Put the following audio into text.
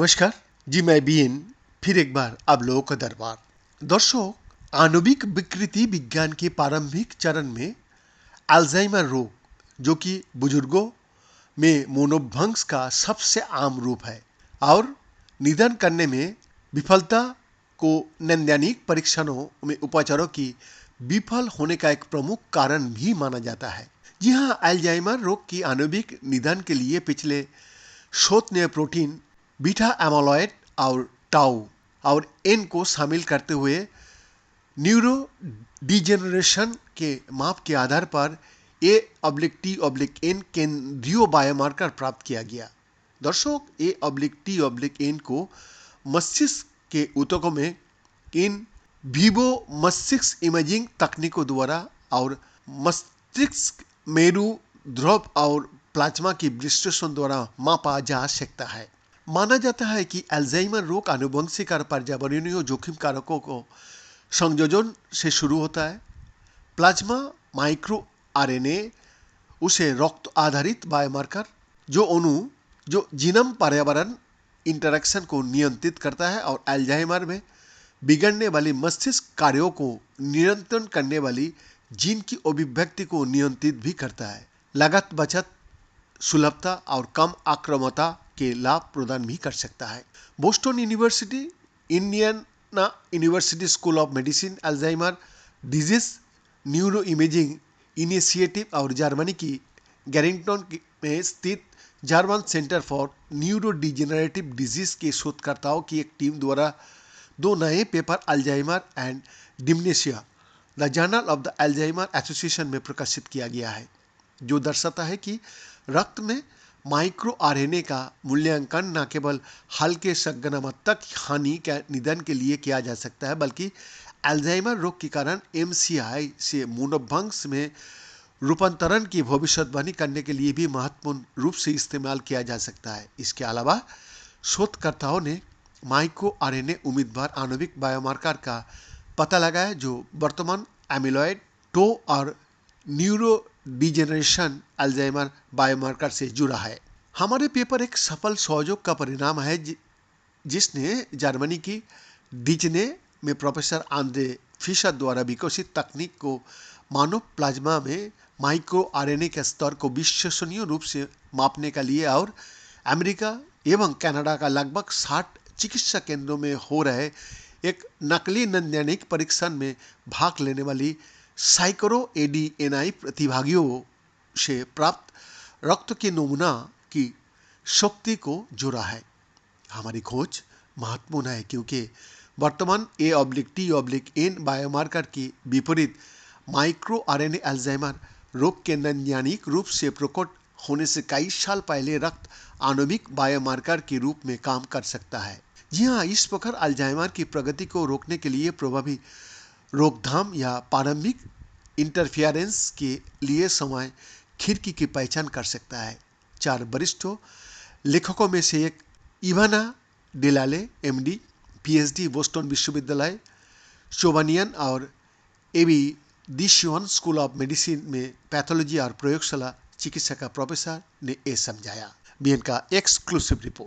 नमस्कार जी, मैं बीएन फिर एक बार आप लोगों का दरबार। दर्शक, आणविक विकृति विज्ञान के प्रारंभिक चरण में अल्जाइमर रोग, जो कि बुजुर्गों में मनोभंग का सबसे आम रूप है और निदान करने में विफलता को नैदानिक परीक्षणों में उपचारों की विफल होने का एक प्रमुख कारण भी माना जाता है। जी हाँ, अल्जाइमर रोग की आणविक निदान के लिए पिछले शोध ने प्रोटीन बीटा एमालॉयड और टाउ और एन को शामिल करते हुए न्यूरो डिजेनरेशन के माप के आधार पर A/T/N केंद्रीय बायोमार्कर प्राप्त किया गया। दर्शक, A/T/N को मस्तिष्क के ऊतकों में इन विवो मस्तिष्क इमेजिंग तकनीकों द्वारा और मस्तिष्क मेरु ध्रुव और प्लाज्मा की विश्लेषण द्वारा मापा जा सकता है। माना जाता है कि अल्जाइमर रोग आनुवंशिक और पर्यावरणीय जोखिम कारकों को संयोजन से शुरू होता है। प्लाज्मा माइक्रो आरएनए उसे रक्त आधारित बायोमार्कर जो जीनम पर्यावरण इंटरेक्शन को नियंत्रित करता है और अल्जाइमर में बिगड़ने वाली मस्तिष्क कार्यों को नियंत्रण करने वाली जीन की अभिव्यक्ति को नियंत्रित भी करता है। लागत बचत, सुलभता और कम आक्रामकता के लाभ प्रदान भी कर सकता है। Boston university, Indiana university school of medicine Alzheimer disease neuro imaging initiative और जर्मनी की गैरिंगटन में स्थित German centre for neuro degenerative disease के शोधकर्ताओं की एक टीम द्वारा 2 नए paper Alzheimer and dementia the journal of the Alzheimer association में प्रकाशित किया गया है, जो दर्शाता है कि रक्त में माइक्रो आरएनए का मूल्यांकन न केवल हल्के संक्रामक हानि के निदान के लिए किया जा सकता है, बल्कि अल्जाइमर रोग के कारण एमसीआई से मनोभंग में रूपांतरण की भविष्यवाणी करने के लिए भी महत्वपूर्ण रूप से इस्तेमाल किया जा सकता है। इसके अलावा शोधकर्ताओं ने माइक्रो आरएनए उम्मीदवार आणविक बायोमार्कर का पता लगाया जो वर्तमान एमिलॉयड, टो और न्यूरो डिजेनरेशन अल्जाइमर बायोमार्कर से जुड़ा है। हमारे पेपर एक सफल सहयोग का परिणाम है जिसने जर्मनी की डिजने में प्रोफेसर आंद्रे फिशर द्वारा विकसित तकनीक को मानव प्लाज्मा में माइक्रो आरएनए के स्तर को विश्वसनीय रूप से मापने के लिए और अमेरिका एवं कनाडा का लगभग 60 चिकित्सा केंद्रों में हो रहे एक नकली नैदानिक परीक्षण में भाग लेने वाली सैकड़ों एडीएनआई प्रतिभागियों से प्राप्त रक्त के नमूना की शक्ति को जोड़ा है। हमारी खोज महत्वपूर्ण है क्योंकि वर्तमान A/T/N बायोमार्कर के विपरीत माइक्रो आरएनए अल्जाइमर रोग के नैदानिक रूप से प्रकट होने से कई साल पहले रक्त आणविक बायोमार्कर के रूप में काम कर सकता है। जी हाँ, इस प्रकार अल्जाइमर की प्रगति को रोकने के लिए प्रभावी रोकथाम या प्रारंभिक इंटरफेरेंस के लिए समय खिड़की की पहचान कर सकता है। 4 वरिष्ठ लेखकों में से एक इवाना डेलाले MD PhD बोस्टन विश्वविद्यालय शोबानियन और एबी दिशियन स्कूल ऑफ मेडिसिन में पैथोलॉजी और प्रयोगशाला चिकित्सा का प्रोफेसर ने समझाया। बीएन का एक्सक्लूसिव रिपोर्ट।